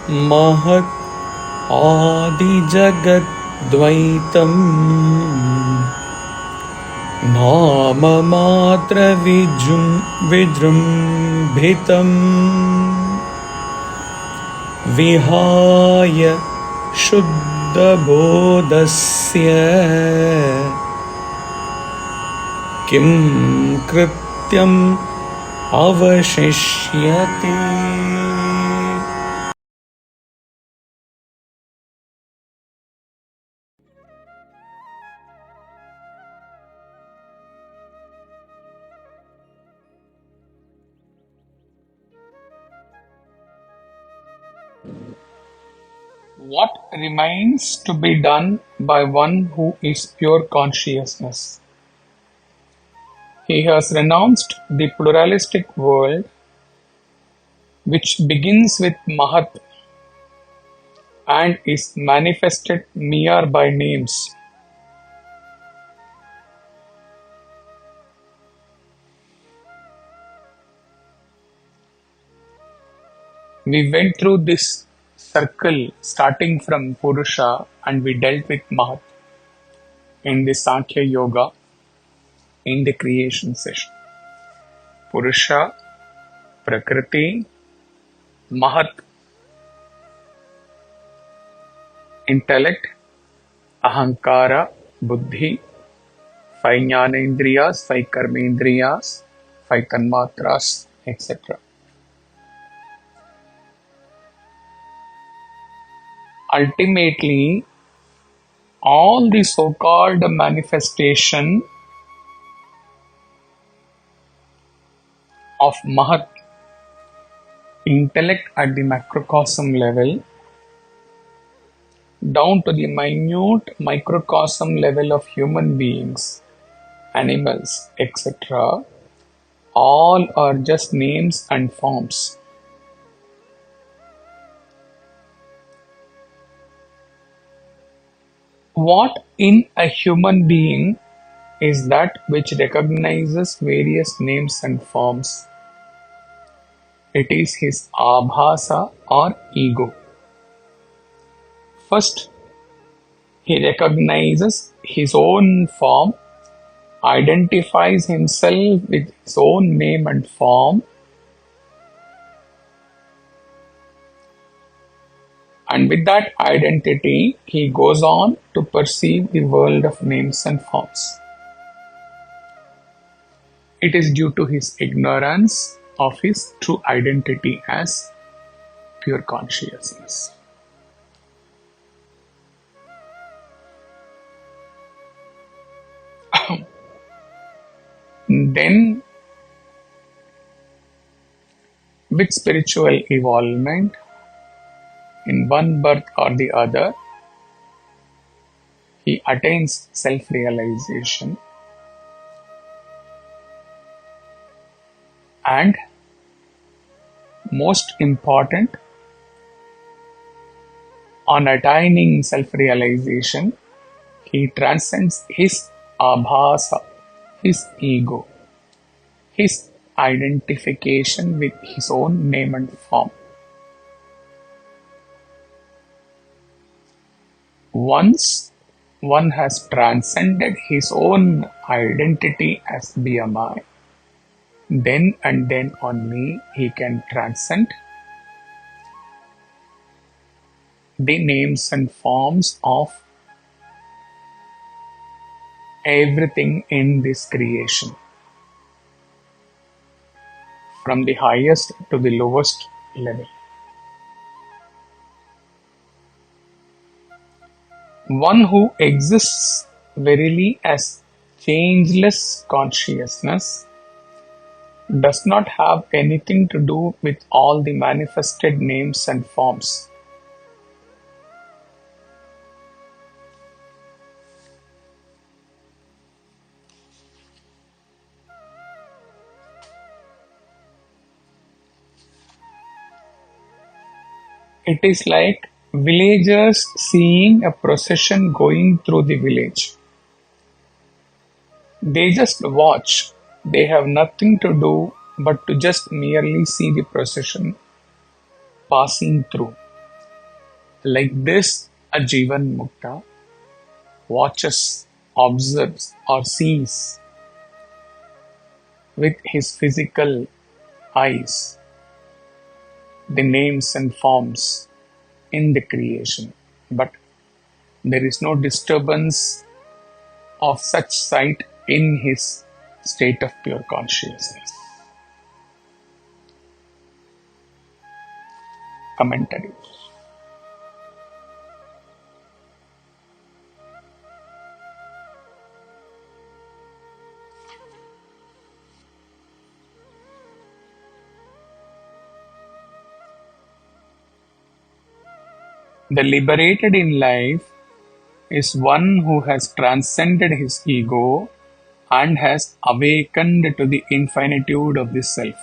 mahat ādi jagaddvaitaṃ nāmamātravijṛmbhitam vihāya śuddhabodhasya kṛtyamavaśiṣyate. What remains to be done by one who is pure consciousness? He has renounced the pluralistic world which begins with mahat and is manifested mere by names. We went through this circle starting from Purusha and we dealt with mahat in the Sankhya Yoga in the creation session. Purusha, Prakriti, Mahat, intellect, Ahankara, Buddhi, 5 Jnanendriyas, 5 Karmendriyas, 5 Tanmatras, etc. Ultimately, all the so-called manifestation of mahat, intellect at the macrocosm level, down to the minute microcosm level of human beings, animals, etc., all are just names and forms. What in a human being is that which recognizes various names and forms? It is his abhasa or ego. First, he recognizes his own form, identifies himself with his own name and form, and with that identity, he goes on to perceive the world of names and forms. It is due to his ignorance of his true identity as pure consciousness. Then, with spiritual evolvement, in one birth or the other, he attains self-realization and, most important, on attaining self-realization, he transcends his abhasa, his ego, his identification with his own name and form. Once one has transcended his own identity as BMI, then and then only he can transcend the names and forms of everything in this creation, from the highest to the lowest level. One who exists verily as changeless consciousness does not have anything to do with all the manifested names and forms. It is like villagers seeing a procession going through the village. They just watch. They have nothing to do but to just merely see the procession passing through. Like this, a Jivan Mukta watches, observes, or sees with his physical eyes the names and forms in the creation, but there is no disturbance of such sight in his state of pure consciousness. Commentary. The liberated in life is one who has transcended his ego and has awakened to the infinitude of the self.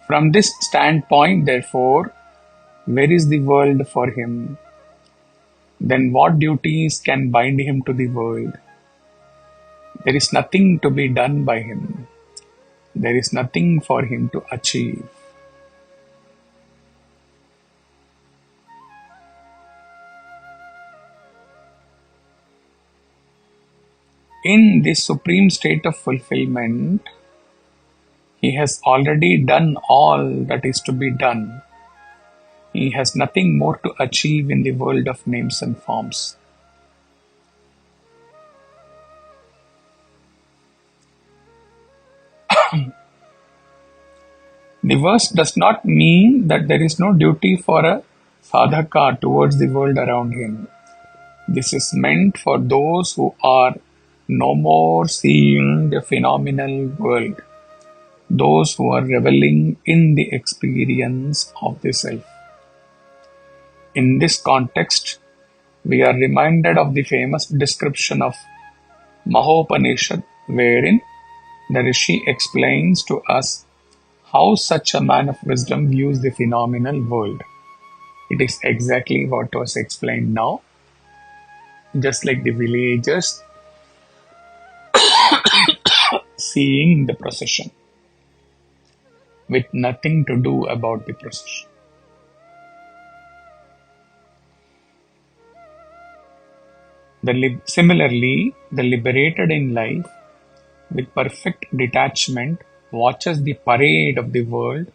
From this standpoint, therefore, where is the world for him? Then what duties can bind him to the world? There is nothing to be done by him. There is nothing for him to achieve. In this supreme state of fulfillment, he has already done all that is to be done. He has nothing more to achieve in the world of names and forms. The verse does not mean that there is no duty for a sadhaka towards the world around him. This is meant for those who are no more seeing the phenomenal world, those who are reveling in the experience of the self. In this context, we are reminded of the famous description of Mahopanishad, wherein the Rishi explains to us how such a man of wisdom views the phenomenal world. It is exactly what was explained now. Just like the villagers seeing the procession with nothing to do about the procession. Similarly, the liberated in life with perfect detachment watches the parade of the world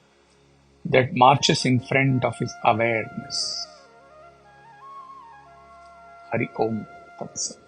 that marches in front of his awareness. Hari Om Tat Sat.